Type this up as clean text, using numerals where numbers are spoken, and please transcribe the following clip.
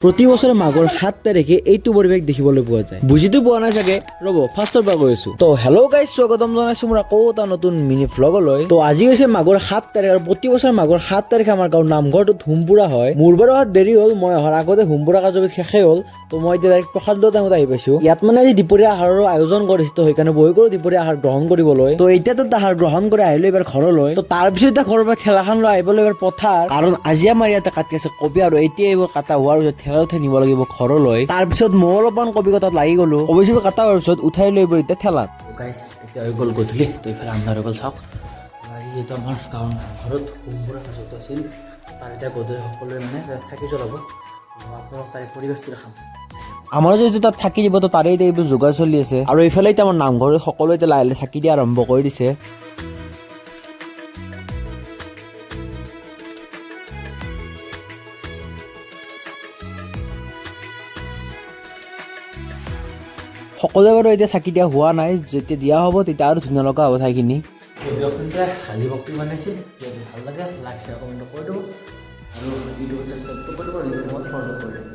প্ৰতি বছৰে মাঘৰ 7 তাৰিখে এইটো পৰিৱেশ দেখিবলৈ পোৱা যায়। বুজিতো পোৱা নাই চাগে, ৰ'ব ফাৰ্ষ্টৰ পৰা কৈ আছো। তো হেল্ল' গাইজ, স্বাগতম জনাইছো মোৰ আকৌ এটা নতুন মিনি ভ্লগলৈ। তো আজি হৈছে মাঘৰ 7 তাৰিখ আৰু প্ৰতি বছৰে মাঘৰ 7 তাৰিখে আমাৰ গাঁৱৰ নামঘৰটোত হোমপুৰা হয়। মোৰ বাৰু অহাত দেৰি হ'ল, মই অহাৰ আগতে হোমপুৰা কাৰ্যবিধি শেষেই হ'ল। তো মই এতিয়া ডাইৰেক্ট প্ৰসাদ লোৱা টাইমত আহি পাইছো। ইয়াত মানে আজি দুপৰীয়া আহাৰৰ আয়োজন কৰিছে, তো সেইকাৰণে বহি গ'লো দুপৰীয়া আহাৰ গ্ৰহণ কৰিবলৈ। তো এতিয়াতো আহাৰ গ্ৰহণ কৰি আহিলো এবাৰ ঘৰলৈ। তো তাৰ পিছত এতিয়া ঘৰৰ পৰা ঠেলাখন লৈ আহিবলৈ এবাৰ পথাৰ, কাৰণ আজি আমাৰ ইয়াতে কাটি আছে কবি আৰু এতিয়া এইবোৰ কাটা হোৱাৰ পিছত ঠেলা উঠাই নিব লাগিব ঘৰলৈ। তাৰ পিছত মই অলপমান কবি কটাত লাগি গ'লো। কবি চবি কটা হোৱাৰ পিছত উঠাই লৈ গ'ল এতিয়া ঠেলাত। গাইছ, এতিয়া হৈ গ'ল গধূলি, তো এইফালে আন্ধাৰ হৈ গ'ল চাওক। আজি যিহেতু আমাৰ গাঁৱৰ ঘৰত হোমপুৰা কাৰ্যটো আছিল, তাৰ এতিয়া গধূলি সকলোৱে মানে চাকি জ্বলাব। আপোনালোক তাৰে পৰিৱেশটো দেখাম। আমাৰ যিহেতু তাত থাকি দিব, তো তাৰে এতিয়া এইবোৰ যোগাৰ চলি আছে। আৰু এইফালে এতিয়া আমাৰ নামঘৰত সকলোৱে এতিয়া লাহে লাহে চাকি দিয়া আৰম্ভ কৰি দিছে। সকলোৱে বাৰু এতিয়া চাকি দিয়া হোৱা নাই, যেতিয়া দিয়া হ'ব তেতিয়া আৰু ধুনীয়া লগা হ'ব ঠাইখিনি। আজি ভক্তি বনাইছিল, যদি ভাল লাগে লাইক শ্বেয়াৰ কমেণ্ট কৰি দিব আৰু ইউটিউব চেষ্টাটো কৰিব, ইনষ্টাগ্ৰামত ফ'ল' কৰি দিব।